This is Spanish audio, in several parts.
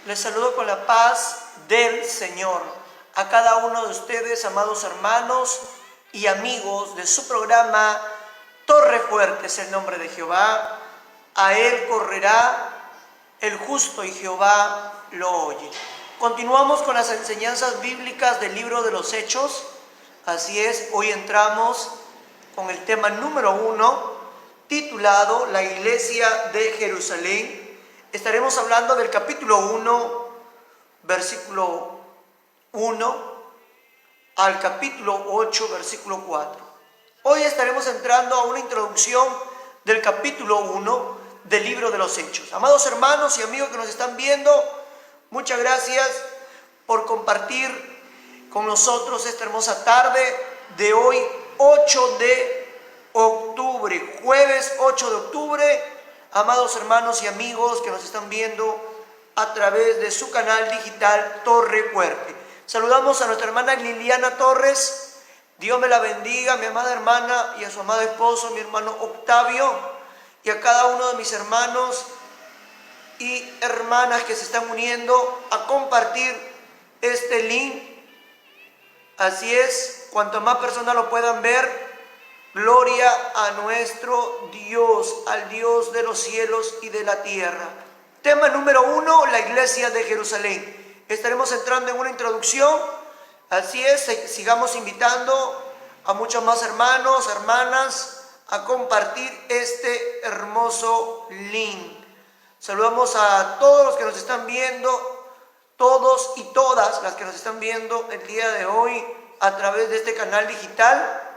Les saludo con la paz del Señor. A cada uno de ustedes, amados hermanos y amigos de su programa Torre Fuerte es el nombre de Jehová. A él correrá el justo y Jehová lo oye. Continuamos con las enseñanzas bíblicas del libro de los Hechos. Así es, hoy entramos con el tema número 1, titulado La Iglesia de Jerusalén. Estaremos hablando del capítulo 1, versículo 1 al capítulo 8, versículo 4. Hoy estaremos entrando a una introducción del capítulo 1 del libro de los Hechos. Amados hermanos y amigos que nos están viendo, muchas gracias por compartir con nosotros esta hermosa tarde de hoy, 8 de octubre, jueves 8 de octubre. Amados hermanos y amigos que nos están viendo a través de su canal digital Torre Fuerte. Saludamos a nuestra hermana Liliana Torres. Dios me la bendiga, mi amada hermana, y a su amado esposo, mi hermano Octavio, y a cada uno de mis hermanos y hermanas que se están uniendo a compartir este link. Así es, cuanto más personas lo puedan ver, gloria a nuestro Dios, al Dios de los cielos y de la tierra. Tema número 1, la iglesia de Jerusalén. Estaremos entrando en una introducción. Así es, sigamos invitando a muchos más hermanos, hermanas, a compartir este hermoso link. Saludamos a todos los que nos están viendo, todos y todas las que nos están viendo el día de hoy a través de este canal digital.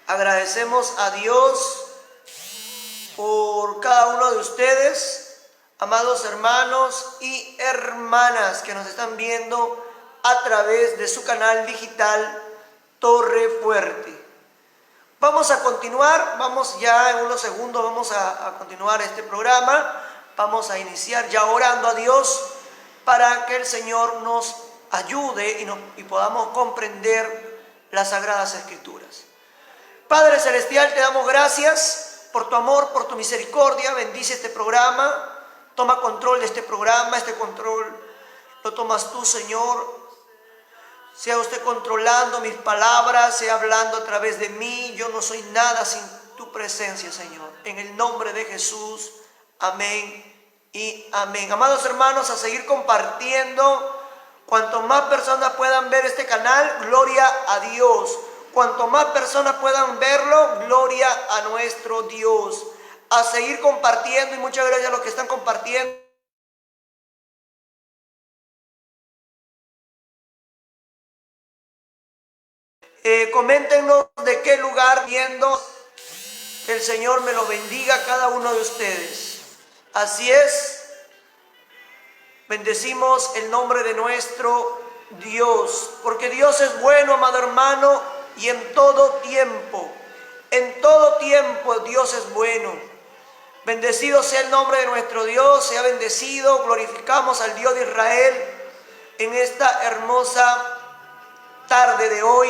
Agradecemos a Dios por cada uno de ustedes, amados hermanos y hermanas que nos están viendo a través de su canal digital Torre Fuerte. Vamos a continuar, vamos ya en unos segundos, vamos a continuar este programa. Vamos a iniciar ya orando a Dios para que el Señor nos ayude y podamos comprender las Sagradas Escrituras. Padre Celestial, te damos gracias por tu amor, por tu misericordia. Bendice este programa, toma control de este programa. Este control lo tomas tú, Señor. Sea usted controlando mis palabras, sea hablando a través de mí. Yo no soy nada sin tu presencia, Señor. En el nombre de Jesús, amén y amén. Amados hermanos, a seguir compartiendo. Cuanto más personas puedan ver este canal, gloria a Dios. Cuanto más personas puedan verlo, gloria a nuestro Dios. A seguir compartiendo, y muchas gracias a los que están compartiendo. Coméntenos de qué lugar viendo. Que el Señor me lo bendiga a cada uno de ustedes. Así es. Bendecimos el nombre de nuestro Dios. Porque Dios es bueno, amado hermano. Y en todo tiempo Dios es bueno. Bendecido sea el nombre de nuestro Dios, sea bendecido. Glorificamos al Dios de Israel en esta hermosa tarde de hoy,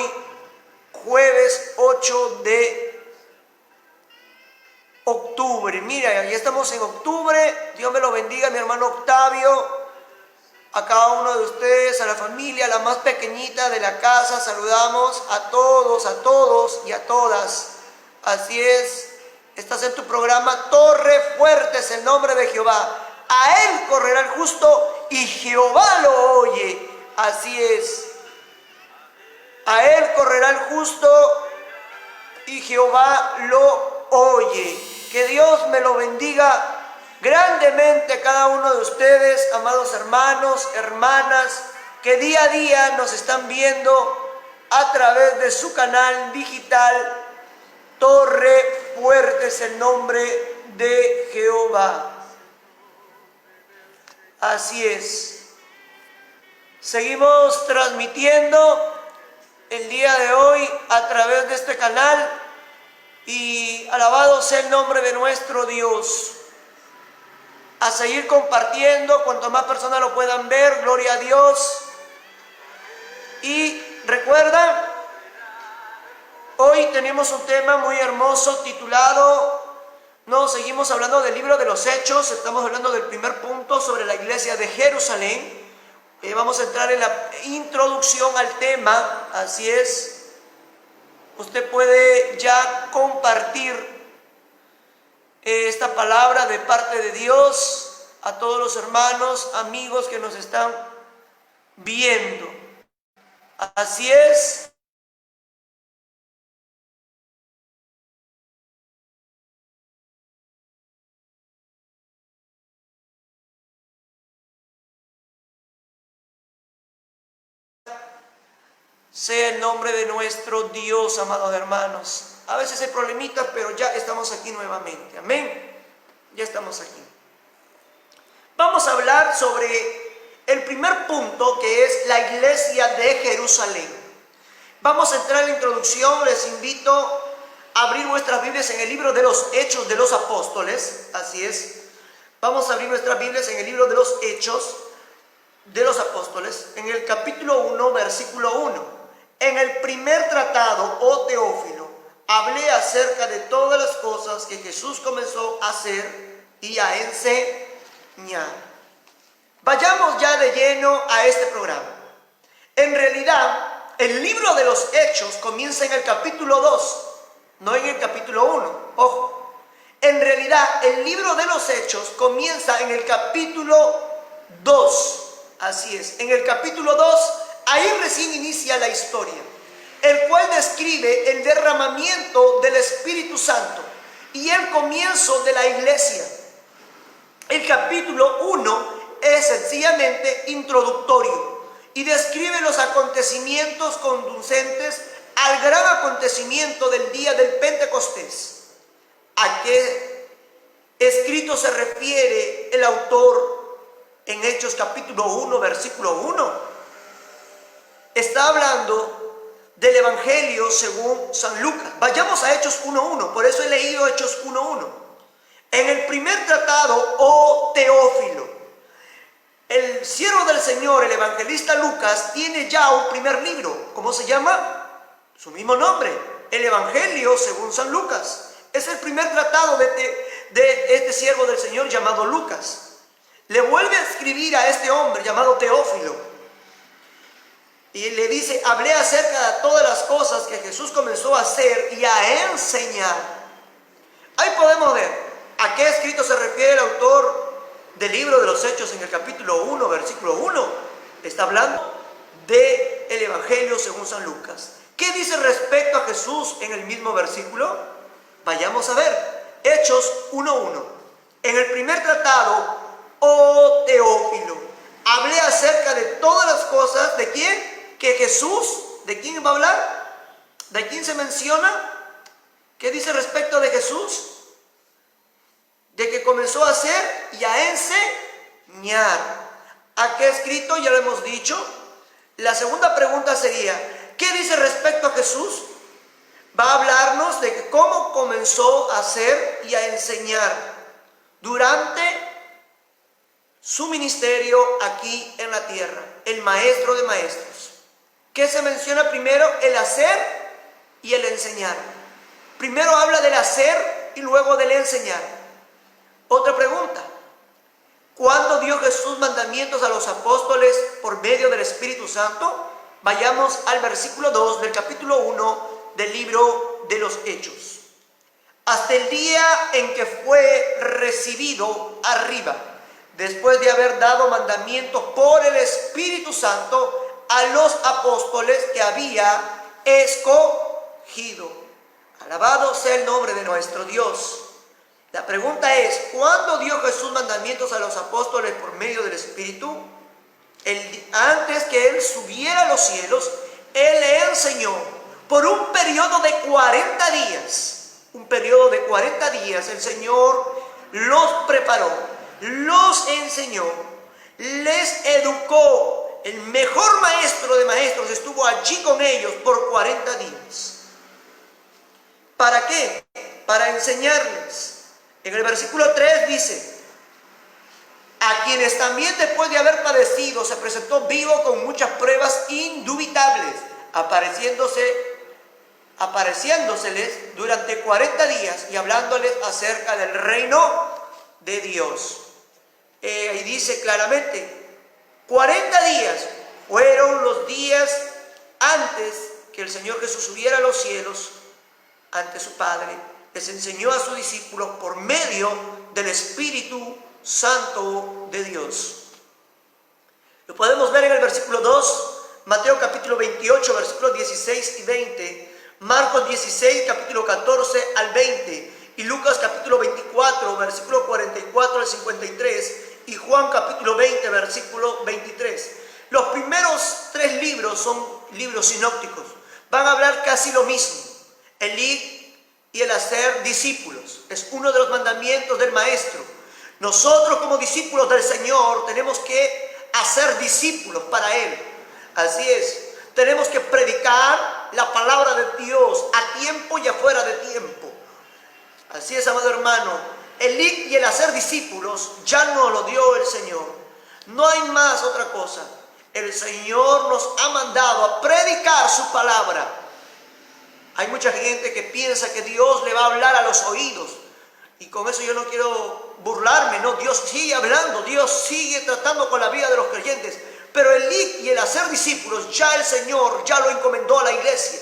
jueves 8 de octubre. Mira, ya estamos en octubre. Dios me lo bendiga, mi hermano Octavio. A cada uno de ustedes, a la familia, a la más pequeñita de la casa, saludamos a todos y a todas. Así es, estás en tu programa Torre Fuerte es el nombre de Jehová. A él correrá el justo y Jehová lo oye. Así es, a él correrá el justo y Jehová lo oye. Que Dios me lo bendiga grandemente a cada uno de ustedes, amados hermanos, hermanas, que día a día nos están viendo a través de su canal digital Torre Fuerte es el nombre de Jehová. Así es. Seguimos transmitiendo el día de hoy a través de este canal y alabado sea el nombre de nuestro Dios. A seguir compartiendo, cuanto más personas lo puedan ver, gloria a Dios. Y recuerda, hoy tenemos un tema muy hermoso titulado No, seguimos hablando del libro de los Hechos. Estamos hablando del primer punto sobre la iglesia de Jerusalén. Vamos a entrar en la introducción al tema. Así es. Usted puede ya compartir esta palabra de parte de Dios a todos los hermanos, amigos que nos están viendo. Así es. Sea el nombre de nuestro Dios, amados hermanos. A veces hay problemitas, pero ya estamos aquí nuevamente. Amén. Ya estamos aquí. Vamos a hablar sobre el primer punto, que es la iglesia de Jerusalén. Vamos a entrar en la introducción. Les invito a abrir vuestras Biblias en el libro de los Hechos de los Apóstoles. Así es. Vamos a abrir nuestras Biblias en el libro de los Hechos de los Apóstoles, en el capítulo 1, versículo 1. En el primer tratado, oh Teófilo, hablé acerca de todas las cosas que Jesús comenzó a hacer y a enseñar. Vayamos ya de lleno a este programa. En realidad, el libro de los Hechos comienza en el capítulo 2, no en el capítulo 1. Ojo, en realidad el libro de los Hechos comienza en el capítulo 2. Así es, en el capítulo 2, ahí recién inicia la historia, el cual describe el derramamiento del Espíritu Santo y el comienzo de la iglesia. El capítulo 1 es sencillamente introductorio y describe los acontecimientos conducentes al gran acontecimiento del día del Pentecostés. ¿A qué escrito se refiere el autor en Hechos capítulo 1, versículo 1? Está hablando del Evangelio según San Lucas. Vayamos a Hechos 1.1, por eso he leído Hechos 1.1. En el primer tratado, oh Teófilo, el siervo del Señor, el evangelista Lucas, tiene ya un primer libro. ¿Cómo se llama? Su mismo nombre, el Evangelio según San Lucas. Es el primer tratado de este siervo del Señor llamado Lucas. Le vuelve a escribir a este hombre llamado Teófilo y le dice: hablé acerca de todas las cosas que Jesús comenzó a hacer y a enseñar. Ahí podemos ver a qué escrito se refiere el autor del libro de los Hechos en el capítulo 1, versículo 1. Está hablando del Evangelio según San Lucas. ¿Qué dice respecto a Jesús en el mismo versículo? Vayamos a ver. Hechos 1.1. En el primer tratado, oh Teófilo, hablé acerca de todas las cosas. ¿De quién? Que Jesús. ¿De quién va a hablar? ¿De quién se menciona? ¿Qué dice respecto de Jesús? De que comenzó a hacer y a enseñar. ¿A qué escrito? Ya lo hemos dicho. La segunda pregunta sería: ¿qué dice respecto a Jesús? Va a hablarnos de cómo comenzó a hacer y a enseñar durante su ministerio aquí en la tierra, el maestro de maestros. ¿Qué se menciona primero? El hacer y el enseñar. Primero habla del hacer y luego del enseñar. Otra pregunta: ¿cuándo dio Jesús mandamientos a los apóstoles por medio del Espíritu Santo? Vayamos al versículo 2 del capítulo 1 del libro de los Hechos. Hasta el día en que fue recibido arriba, después de haber dado mandamientos por el Espíritu Santo a los apóstoles que había escogido. Alabado sea el nombre de nuestro Dios. La pregunta es: ¿cuándo dio Jesús mandamientos a los apóstoles por medio del Espíritu? Antes que Él subiera a los cielos, Él le enseñó por un periodo de 40 días. Un periodo de 40 días el Señor los preparó, los enseñó, les educó. El mejor maestro de maestros estuvo allí con ellos por 40 días. ¿Para qué? Para enseñarles. En el versículo 3 dice: a quienes también después de haber padecido se presentó vivo con muchas pruebas indubitables, apareciéndose apareciéndoseles durante 40 días y hablándoles acerca del reino de Dios. Y dice claramente, 40 días fueron los días antes que el Señor Jesús subiera a los cielos ante su Padre. Les enseñó a sus discípulos por medio del Espíritu Santo de Dios. Lo podemos ver en el versículo 2, Mateo capítulo 28, versículos 16 y 20, Marcos 16, capítulo 14 al 20, y Lucas capítulo 24, versículo 44 al 53, y Juan capítulo 20, versículo 23. Los primeros 3 libros son libros sinópticos. Van a hablar casi lo mismo. El ir y el hacer discípulos es uno de los mandamientos del Maestro. Nosotros como discípulos del Señor tenemos que hacer discípulos para Él. Así es, tenemos que predicar la palabra de Dios a tiempo y afuera de tiempo. Así es, amado hermano, el ir y el hacer discípulos ya nos lo dio el Señor. No hay más otra cosa. El Señor nos ha mandado a predicar su palabra. Hay mucha gente que piensa que Dios le va a hablar a los oídos. Y con eso yo no quiero burlarme, no, Dios sigue hablando, Dios sigue tratando con la vida de los creyentes. Pero el ir y el hacer discípulos, ya el Señor ya lo encomendó a la iglesia.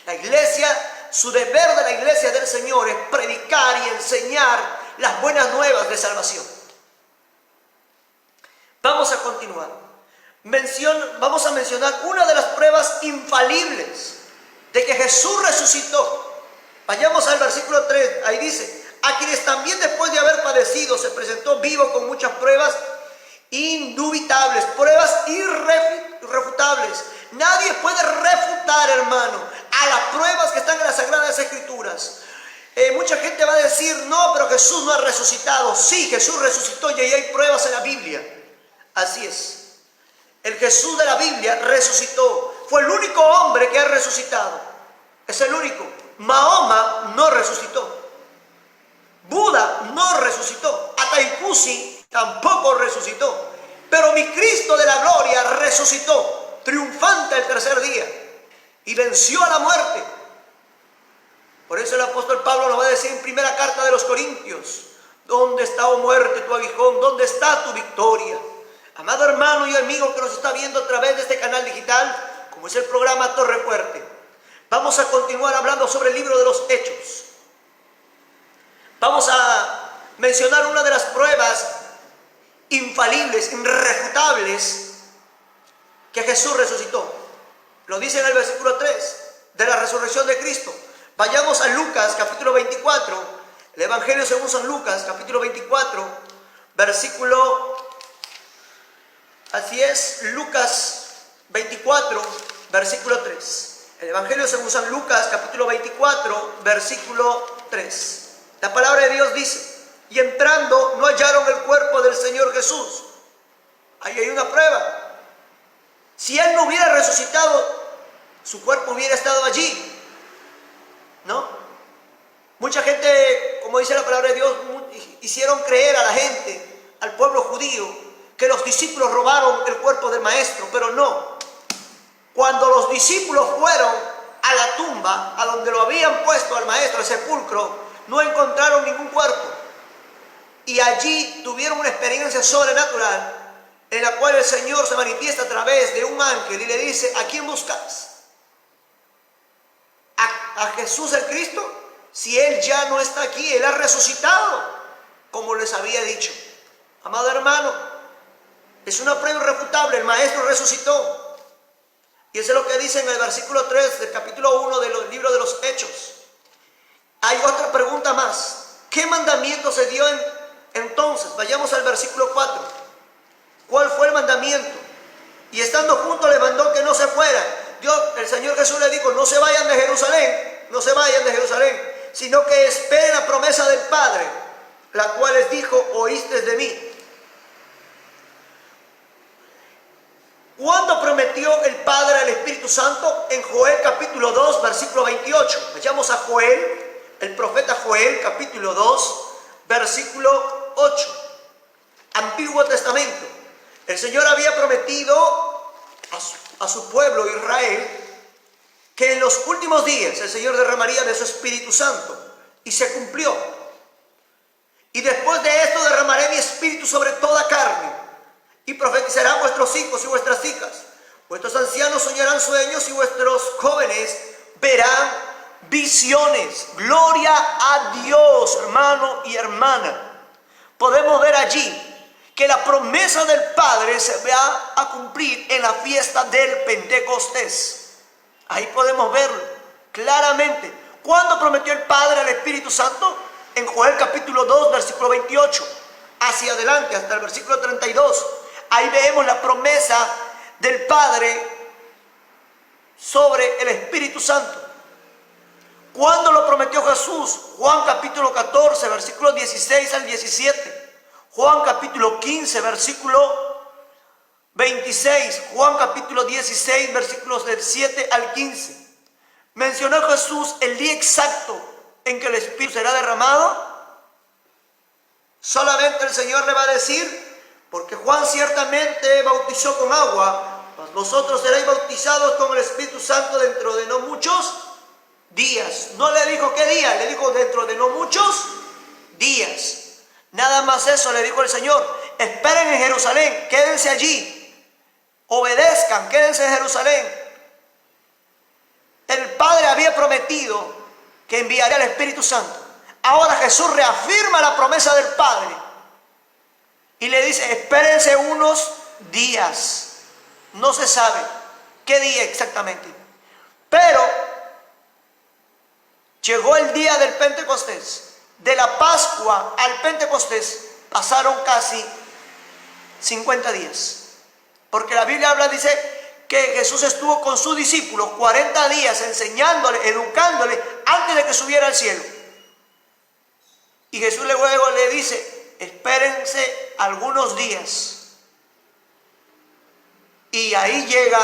La iglesia, su deber de la iglesia del Señor es predicar y enseñar las buenas nuevas de salvación. Vamos a continuar. Vamos a mencionar una de las pruebas infalibles de que Jesús resucitó. Vayamos al versículo 3, ahí dice, a quienes también después de haber padecido se presentó vivo con muchas pruebas indubitables, pruebas irrefutables. Nadie puede refutar, hermano, a las pruebas que están en las Sagradas Escrituras. Mucha gente va a decir, no, pero Jesús no ha resucitado. Sí, Jesús resucitó y ahí hay pruebas en la Biblia. Así es. El Jesús de la Biblia resucitó. Fue el único hombre que ha resucitado. Es el único. Mahoma no resucitó. Buda no resucitó. Ataikusi tampoco resucitó. Pero mi Cristo de la gloria resucitó, triunfante el tercer día, y venció a la muerte. Por eso el apóstol Pablo nos va a decir en primera carta de los Corintios, ¿dónde está, oh muerte, tu aguijón? ¿Dónde está tu victoria? Amado hermano y amigo que nos está viendo a través de este canal digital, como es el programa Torre Fuerte, vamos a continuar hablando sobre el libro de los Hechos. Vamos a mencionar una de las pruebas infalibles, irrefutables, que Jesús resucitó. Lo dice en el versículo 3 de la resurrección de Cristo. Vayamos a Lucas capítulo 24, el Evangelio según San Lucas capítulo 24, versículo, así es, Lucas 24, versículo 3. El Evangelio según San Lucas capítulo 24, versículo 3. La palabra de Dios dice, y entrando no hallaron el cuerpo del Señor Jesús. Ahí hay una prueba. Si Él no hubiera resucitado, su cuerpo hubiera estado allí, ¿no? Mucha gente, como dice la palabra de Dios, hicieron creer a la gente, al pueblo judío, que los discípulos robaron el cuerpo del maestro, pero no. Cuando los discípulos fueron a la tumba, a donde lo habían puesto al maestro, al sepulcro, no encontraron ningún cuerpo. Y allí tuvieron una experiencia sobrenatural en la cual el Señor se manifiesta a través de un ángel y le dice, ¿a quién buscas? ¿A Jesús el Cristo? Si Él ya no está aquí, Él ha resucitado, como les había dicho. Amado hermano, es una prueba irrefutable, el Maestro resucitó. Y eso es lo que dice en el versículo 3 del capítulo 1 del libro de los Hechos. Hay otra pregunta más. ¿Qué mandamiento se dio entonces? Vayamos al versículo 4. ¿Cuál fue el mandamiento? Y estando juntos le mandó que no se fueran. El Señor Jesús le dijo, no se vayan de Jerusalén, no se vayan de Jerusalén, sino que esperen la promesa del Padre, la cual les dijo, oíste de mí. ¿Cuándo prometió el Padre al Espíritu Santo? En Joel capítulo 2, versículo 28. Vayamos a Joel, el profeta Joel capítulo 2, versículo 8. Antiguo Testamento. El Señor había prometido a su pueblo Israel que en los últimos días el Señor derramaría de su Espíritu Santo, y se cumplió. Y después de esto derramaré mi espíritu sobre toda carne, y profetizarán vuestros hijos y vuestras hijas. Vuestros ancianos soñarán sueños y vuestros jóvenes verán visiones. Gloria a Dios, hermano y hermana. Podemos ver allí que la promesa del Padre se va a cumplir en la fiesta del Pentecostés. Ahí podemos verlo claramente. ¿Cuándo prometió el Padre al Espíritu Santo? En Joel capítulo 2, versículo 28, hacia adelante hasta el versículo 32. Ahí vemos la promesa del Padre sobre el Espíritu Santo. ¿Cuándo lo prometió Jesús? Juan capítulo 14, versículos 16 al 17. Juan capítulo 15, versículo 26. Juan capítulo 16, versículos del 7 al 15. ¿Mencionó Jesús el día exacto en que el Espíritu será derramado? Solamente el Señor le va a decir, porque Juan ciertamente bautizó con agua, mas vosotros seréis bautizados con el Espíritu Santo dentro de no muchos días. No le dijo qué día, le dijo dentro de no muchos días. Nada más eso le dijo el Señor. Esperen en Jerusalén, quédense allí, obedezcan, quédense en Jerusalén. El Padre había prometido que enviaría al Espíritu Santo. Ahora Jesús reafirma la promesa del Padre y le dice, espérense unos días. No se sabe qué día exactamente, pero llegó el día del Pentecostés. De la Pascua al Pentecostés pasaron casi 50 días. Porque la Biblia habla, dice que Jesús estuvo con sus discípulos 40 días enseñándole, educándole antes de que subiera al cielo. Y Jesús luego le dice, espérense algunos días. Y ahí llega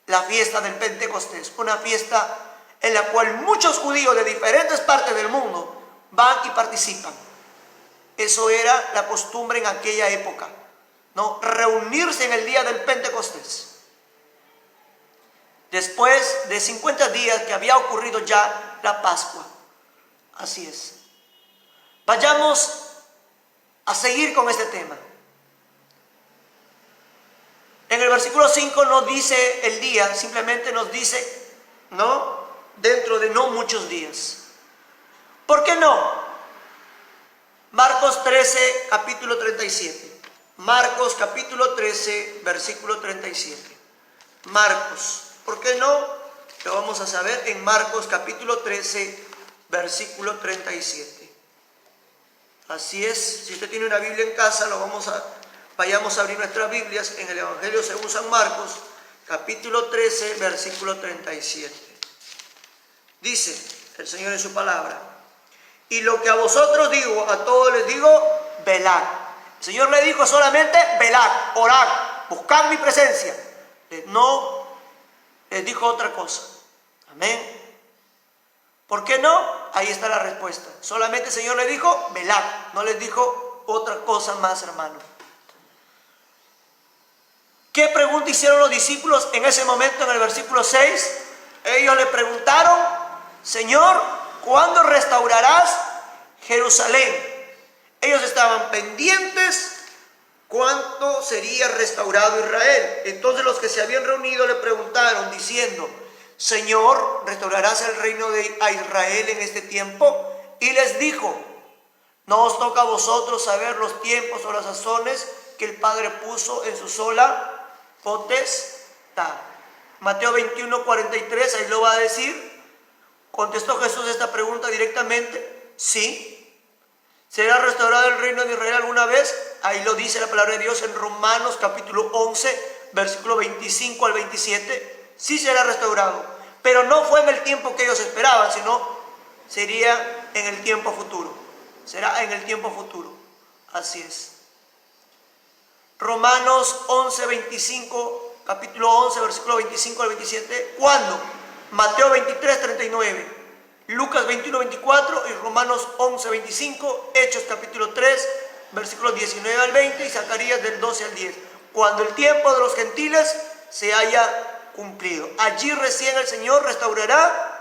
la fiesta del Pentecostés, una fiesta en la cual muchos judíos de diferentes partes del mundo van y participan. Eso era la costumbre en aquella época, ¿no? Reunirse en el día del Pentecostés. Después de 50 días que había ocurrido ya la Pascua. Así es. Vayamos a seguir con este tema. En el versículo 5 nos dice el día, simplemente nos dice, ¿no? Dentro de no muchos días. ¿Por qué no? Marcos 13, capítulo 37. Marcos capítulo 13, versículo 37. Marcos. ¿Por qué no? Lo vamos a saber en Marcos capítulo 13, versículo 37. Así es, si usted tiene una Biblia en casa, vayamos a abrir nuestras Biblias en el Evangelio según San Marcos, capítulo 13, versículo 37. Dice el Señor en su palabra, y lo que a vosotros digo, a todos les digo, velad. El Señor le dijo solamente, velad, orad, buscad mi presencia. No les dijo otra cosa. Amén. ¿Por qué no? Ahí está la respuesta. Solamente el Señor le dijo, velad. No les dijo otra cosa más, hermano. ¿Qué pregunta hicieron los discípulos en ese momento en el versículo 6? Ellos le preguntaron, Señor, ¿cuándo restaurarás Jerusalén? Ellos estaban pendientes cuánto sería restaurado Israel. Entonces los que se habían reunido le preguntaron diciendo, Señor, ¿restaurarás el reino a Israel en este tiempo? Y les dijo, no os toca a vosotros saber los tiempos o las sazones que el Padre puso en su sola potestad. Mateo 21, 43, ahí lo va a decir. ¿Contestó Jesús esta pregunta directamente? Sí. ¿Será restaurado el reino de Israel alguna vez? Ahí lo dice la palabra de Dios en Romanos capítulo 11, versículo 25 al 27. Sí será restaurado, pero no fue en el tiempo que ellos esperaban, sino sería en el tiempo futuro. Será en el tiempo futuro. Así es. Romanos 11, 25, capítulo 11, versículo 25 al 27. ¿Cuándo? Mateo 23, 39. Lucas 21, 24 y Romanos 11, 25, Hechos capítulo 3, versículos 19 al 20 y Zacarías del 12 al 10. Cuando el tiempo de los gentiles se haya cumplido. Allí recién el Señor restaurará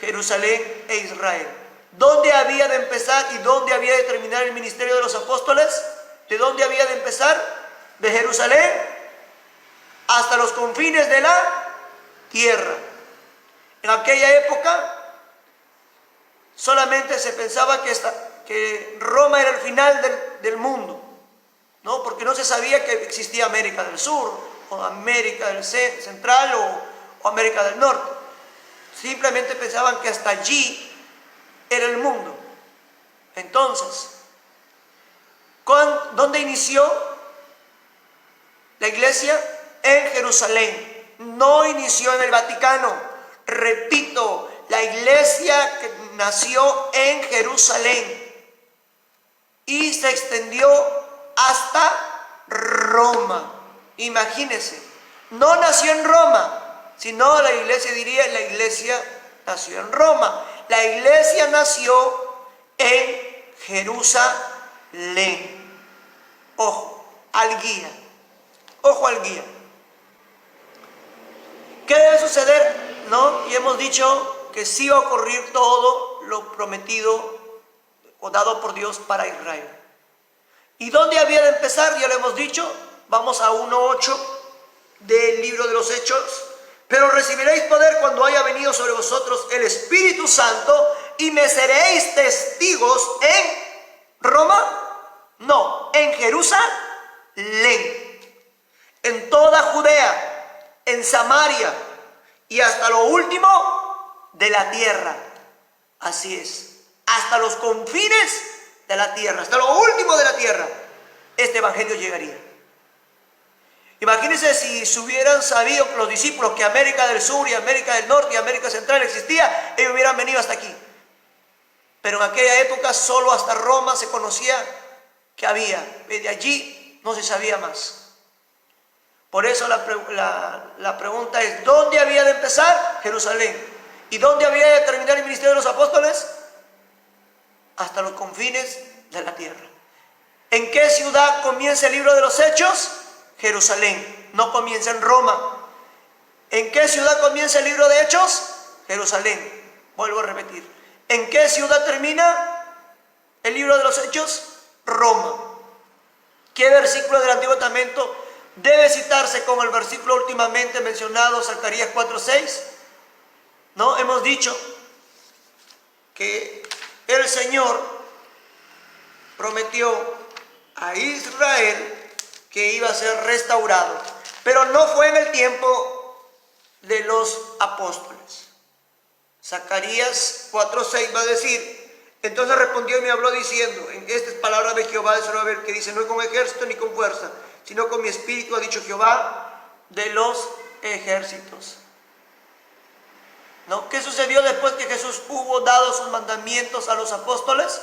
Jerusalén e Israel. ¿Dónde había de empezar y dónde había de terminar el ministerio de los apóstoles? ¿De dónde había de empezar? De Jerusalén hasta los confines de la tierra. En aquella época solamente se pensaba que Roma era el final del mundo, ¿no? Porque no se sabía que existía América del Sur, o América del Central, o América del Norte. Simplemente pensaban que hasta allí era el mundo. Entonces, ¿dónde inició la iglesia? En Jerusalén. No inició en el Vaticano. Repito, la iglesia que nació en Jerusalén y se extendió hasta Roma. Imagínense, no nació en Roma, sino la iglesia diría, la iglesia nació en Roma. La iglesia nació en Jerusalén. Ojo al guía. Ojo al guía. ¿Qué debe suceder? ¿No? Y hemos dicho que sí va a ocurrir todo lo prometido o dado por Dios para Israel. ¿Y dónde había de empezar? Ya lo hemos dicho. Vamos a 1:8 del libro de los Hechos. Pero recibiréis poder cuando haya venido sobre vosotros el Espíritu Santo y me seréis testigos en Roma, no, en Jerusalén, en toda Judea, en Samaria y hasta lo último de la tierra. Así es, hasta los confines de la tierra, hasta lo último de la tierra, este evangelio llegaría. Imagínense si se hubieran sabido los discípulos que América del Sur y América del Norte y América Central existía, ellos hubieran venido hasta aquí. Pero en aquella época solo hasta Roma se conocía que había. De allí no se sabía más. Por eso la pregunta es, ¿dónde había de empezar? Jerusalén. ¿Y dónde había de terminar el ministerio de los apóstoles? Hasta los confines de la tierra. ¿En qué ciudad comienza el libro de los Hechos? Jerusalén, no comienza en Roma. ¿En qué ciudad comienza el libro de Hechos? Jerusalén. Vuelvo a repetir. ¿En qué ciudad termina el libro de los Hechos? Roma. ¿Qué versículo del Antiguo Testamento debe citarse con el versículo últimamente mencionado, Zacarías 4:6? ¿No? Hemos dicho que el Señor prometió a Israel que iba a ser restaurado, pero no fue en el tiempo de los apóstoles. Zacarías 4:6 va a decir, entonces respondió y me habló diciendo, en estas palabras de Jehová de Israel, que dice, no con ejército ni con fuerza, sino con mi espíritu, ha dicho Jehová de los ejércitos. ¿No? ¿Qué sucedió después que Jesús hubo dado sus mandamientos a los apóstoles?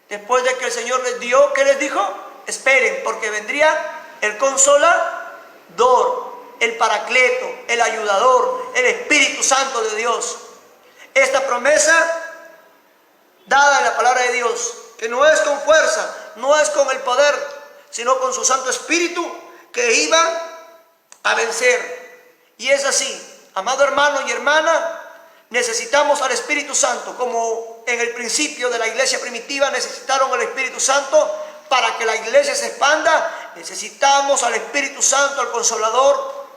Después de que el Señor les dio, ¿qué les dijo? Esperen, porque vendría el Consolador, el Paracleto, el Ayudador, el Espíritu Santo de Dios. Esta promesa dada en la palabra de Dios, que no es con fuerza, no es con el poder, sino con su Santo Espíritu, que iba a vencer. Y es así, amado hermano y hermana, necesitamos al Espíritu Santo, como en el principio de la iglesia primitiva necesitaron al Espíritu Santo. Para que la iglesia se expanda, necesitamos al Espíritu Santo, al Consolador,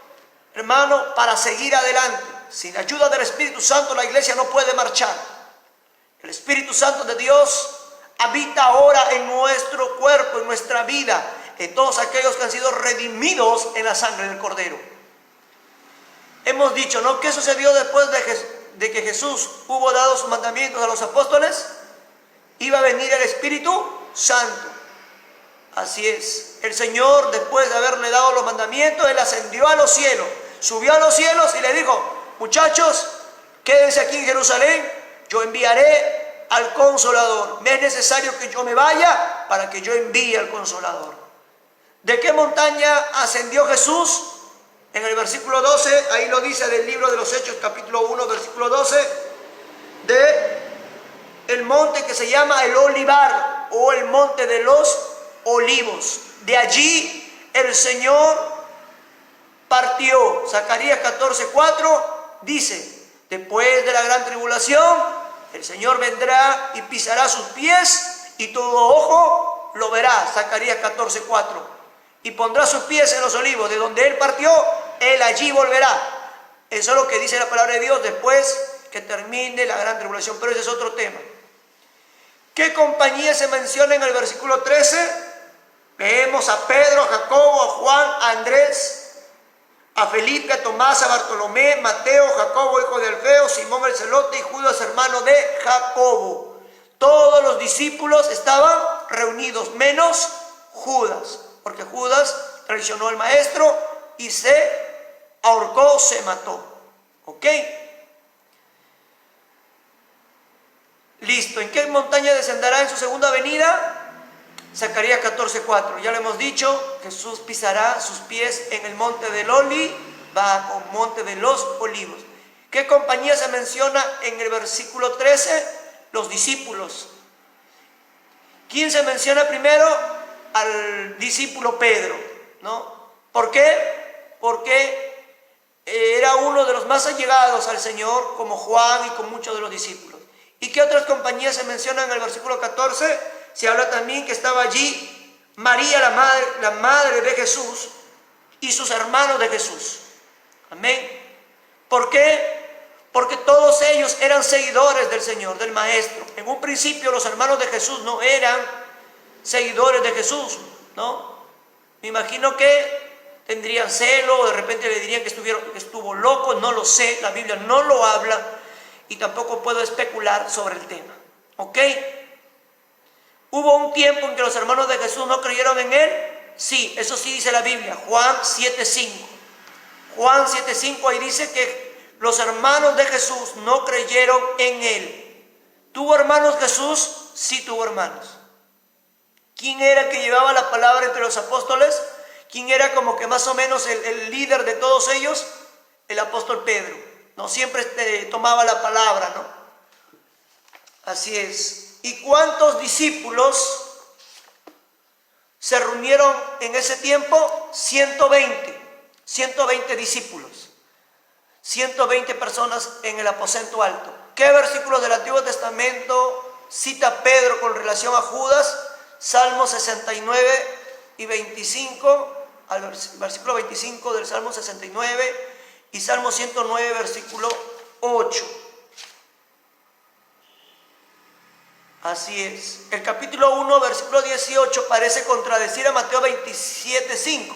hermano, para seguir adelante. Sin la ayuda del Espíritu Santo, la iglesia no puede marchar. El Espíritu Santo de Dios habita ahora en nuestro cuerpo, en nuestra vida, en todos aquellos que han sido redimidos en la sangre del Cordero. Hemos dicho, ¿no? ¿Qué sucedió después de que Jesús hubo dado sus mandamientos a los apóstoles? Iba a venir el Espíritu Santo. Así es, el Señor, después de haberle dado los mandamientos, Él ascendió a los cielos, subió a los cielos y le dijo, muchachos, quédense aquí en Jerusalén, yo enviaré al Consolador. Me es necesario que yo me vaya para que yo envíe al Consolador. ¿De qué montaña ascendió Jesús? En el versículo 12, ahí lo dice del libro de los Hechos, capítulo 1, versículo 12, de el monte que se llama el Olivar, o el monte de los Olivos. De allí el Señor partió. Zacarías 14:4 dice, después de la gran tribulación, el Señor vendrá y pisará sus pies y todo ojo lo verá. Zacarías 14:4. Y pondrá sus pies en los olivos, de donde Él partió, Él allí volverá. Eso es lo que dice la palabra de Dios después que termine la gran tribulación, pero ese es otro tema. ¿Qué compañía se menciona en el versículo 13? Leemos a Pedro, a Jacobo, a Juan, a Andrés, a Felipe, a Tomás, a Bartolomé, Mateo, Jacobo, hijo de Alfeo, Simón el celote y Judas, hermano de Jacobo. Todos los discípulos estaban reunidos, menos Judas, porque Judas traicionó al maestro y se ahorcó, se mató. ¿Ok? Listo. ¿En qué montaña descenderá en su segunda venida? Zacarías 14:4. Ya lo hemos dicho, Jesús pisará sus pies en el monte del Olivo, bajo monte de los olivos. ¿Qué compañía se menciona en el versículo 13? Los discípulos. ¿Quién se menciona primero? Al discípulo Pedro, ¿no? ¿Por qué? Porque era uno de los más allegados al Señor, como Juan y con muchos de los discípulos. ¿Y qué otras compañías se mencionan en el versículo 14? Se habla también que estaba allí María, la madre de Jesús, y sus hermanos de Jesús. Amén. ¿Por qué? Porque todos ellos eran seguidores del Señor, del Maestro. En un principio los hermanos de Jesús no eran seguidores de Jesús, ¿no? Me imagino que tendrían celo, o de repente le dirían que estuvo loco, no lo sé, la Biblia no lo habla y tampoco puedo especular sobre el tema. ¿Ok? ¿Hubo un tiempo en que los hermanos de Jesús no creyeron en Él? Sí, eso sí dice la Biblia, Juan 7:5. Juan 7:5 ahí dice que los hermanos de Jesús no creyeron en Él. ¿Tuvo hermanos Jesús? Sí tuvo hermanos. ¿Quién era el que llevaba la palabra entre los apóstoles? ¿Quién era como que más o menos el líder de todos ellos? El apóstol Pedro. No siempre tomaba la palabra, ¿no? Así es. ¿Y cuántos discípulos se reunieron en ese tiempo? 120 discípulos. 120 personas en el aposento alto. ¿Qué versículos del Antiguo Testamento cita Pedro con relación a Judas? Salmo 69 y 25, al versículo 25 del Salmo 69 y Salmo 109, versículo 8. Así es. El capítulo 1, versículo 18 parece contradecir a Mateo 27:5,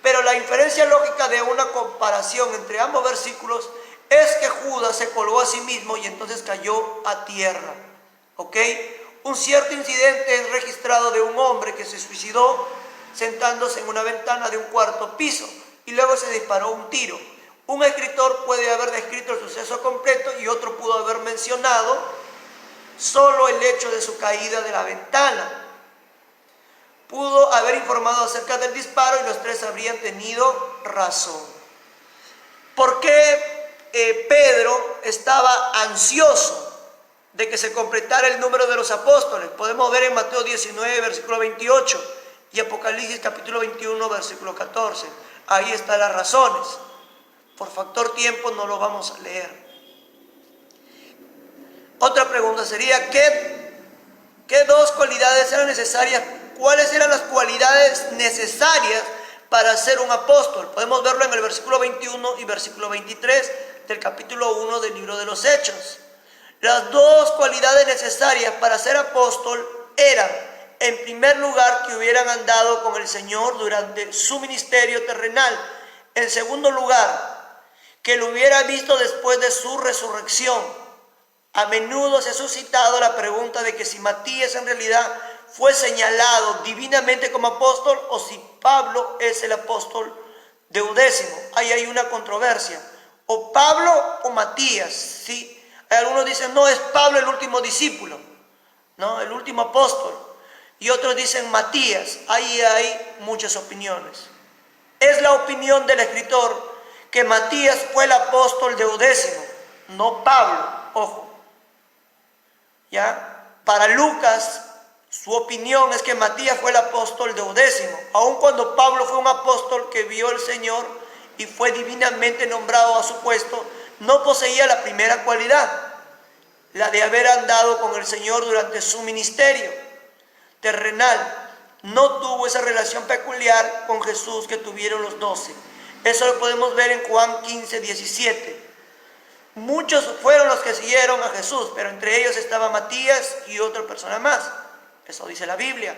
pero la inferencia lógica de una comparación entre ambos versículos es que Judas se colgó a sí mismo y entonces cayó a tierra. ¿Ok? Un cierto incidente es registrado de un hombre que se suicidó sentándose en una ventana de un cuarto piso y luego se disparó un tiro. Un escritor puede haber descrito el suceso completo y otro pudo haber mencionado solo el hecho de su caída de la ventana. Pudo haber informado acerca del disparo y los tres habrían tenido razón. ¿Por qué Pedro estaba ansioso de que se completara el número de los apóstoles? Podemos ver en Mateo 19, versículo 28 y Apocalipsis capítulo 21, versículo 14. Ahí están las razones. Por factor tiempo no lo vamos a leer. Otra pregunta sería, ¿qué dos cualidades eran necesarias? ¿Cuáles eran las cualidades necesarias para ser un apóstol? Podemos verlo en el versículo 21 y versículo 23 del capítulo 1 del libro de los Hechos. Las dos cualidades necesarias para ser apóstol eran, en primer lugar, que hubieran andado con el Señor durante su ministerio terrenal. En segundo lugar, que lo hubiera visto después de su resurrección. A menudo se ha suscitado la pregunta de que si Matías en realidad fue señalado divinamente como apóstol o si Pablo es el apóstol deudécimo. Ahí hay una controversia. O Pablo o Matías, ¿sí? Algunos dicen, no, es Pablo el último discípulo, ¿no? El último apóstol. Y otros dicen Matías. Ahí hay muchas opiniones. Es la opinión del escritor que Matías fue el apóstol deudécimo, no Pablo, ojo. ¿Ya? Para Lucas, su opinión es que Matías fue el apóstol deudécimo, aun cuando Pablo fue un apóstol que vio al Señor y fue divinamente nombrado a su puesto, no poseía la primera cualidad, la de haber andado con el Señor durante su ministerio terrenal. No tuvo esa relación peculiar con Jesús que tuvieron los 12. Eso lo podemos ver en Juan 15, 17. Muchos fueron los que siguieron a Jesús, pero entre ellos estaba Matías y otra persona más. Eso dice la Biblia.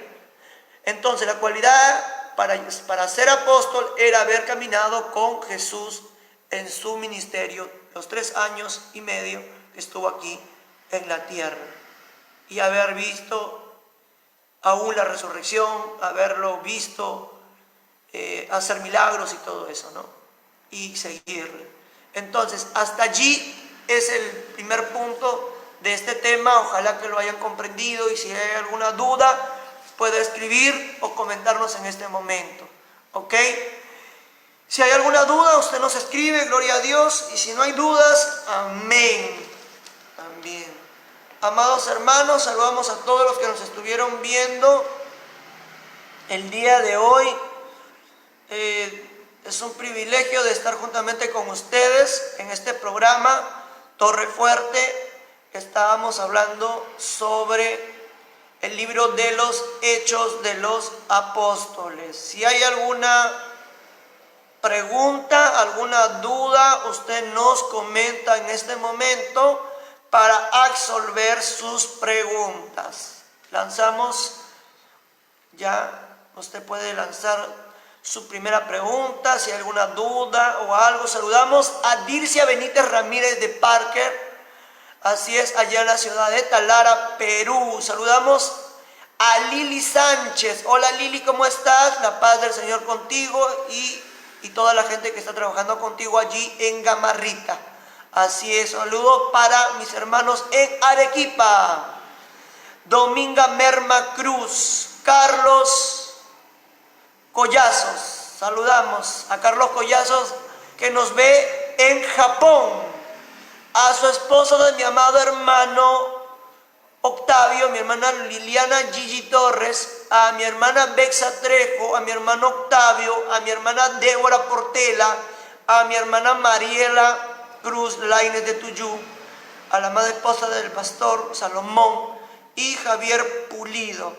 Entonces la cualidad para ser apóstol era haber caminado con Jesús en su ministerio los 3 años y medio que estuvo aquí en la tierra, y haber visto aún la resurrección, haberlo visto hacer milagros y todo eso, ¿no? Y seguirle. Entonces, hasta allí es el primer punto de este tema. Ojalá que lo hayan comprendido, y si hay alguna duda, puede escribir o comentarnos en este momento, ¿ok? Si hay alguna duda, usted nos escribe, gloria a Dios, y si no hay dudas, amén. También. Amados hermanos, saludamos a todos los que nos estuvieron viendo el día de hoy. Es un privilegio de estar juntamente con ustedes en este programa Torre Fuerte. Estábamos hablando sobre el libro de los Hechos de los Apóstoles. Si hay alguna pregunta, alguna duda, usted nos comenta en este momento para absolver sus preguntas. Lanzamos, ya usted puede lanzar su primera pregunta, si hay alguna duda o algo. Saludamos a Dircia Benítez Ramírez de Parker, así es, allá en la ciudad de Talara, Perú. Saludamos a Lili Sánchez. Hola Lili, ¿cómo estás? La paz del Señor contigo y toda la gente que está trabajando contigo allí en Gamarrita. Así es, saludos para mis hermanos en Arequipa. Dominga Merma Cruz, Carlos Collazos. Saludamos a Carlos Collazos, que nos ve en Japón. A su esposo de mi amado hermano Octavio, mi hermana Liliana Gigi Torres, a mi hermana Bexa Trejo, a mi hermano Octavio, a mi hermana Débora Portela, a mi hermana Mariela Cruz Lainez de Tuyú, a la madre esposa del pastor Salomón y Javier Pulido,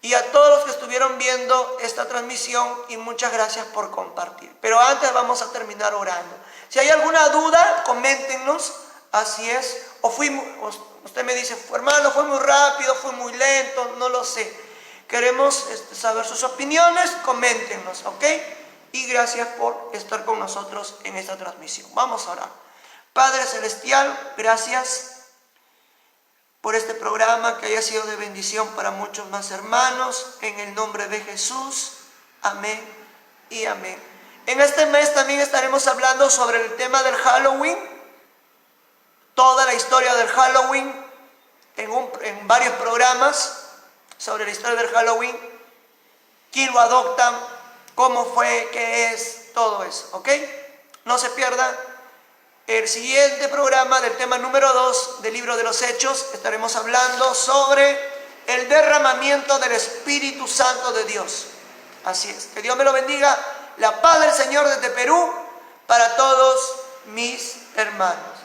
y a todos los que estuvieron viendo esta transmisión, y muchas gracias por compartir. Pero antes vamos a terminar orando. Si hay alguna duda, coméntenos. Así es, usted me dice, hermano, fue muy rápido, fue muy lento, no lo sé. Queremos saber sus opiniones, coméntenos, ¿ok? Y gracias por estar con nosotros en esta transmisión. Vamos a orar. Padre Celestial, gracias por este programa, que haya sido de bendición para muchos más hermanos. En el nombre de Jesús, amén y amén. En este mes también estaremos hablando sobre el tema del Halloween. Toda la historia del Halloween en varios programas sobre la historia del Halloween, quién lo adopta, cómo fue, qué es, todo eso, ¿ok? No se pierda el siguiente programa del tema número 2 del libro de los Hechos. Estaremos hablando sobre el derramamiento del Espíritu Santo de Dios. Así es, que Dios me lo bendiga. La paz del Señor desde Perú para todos mis hermanos.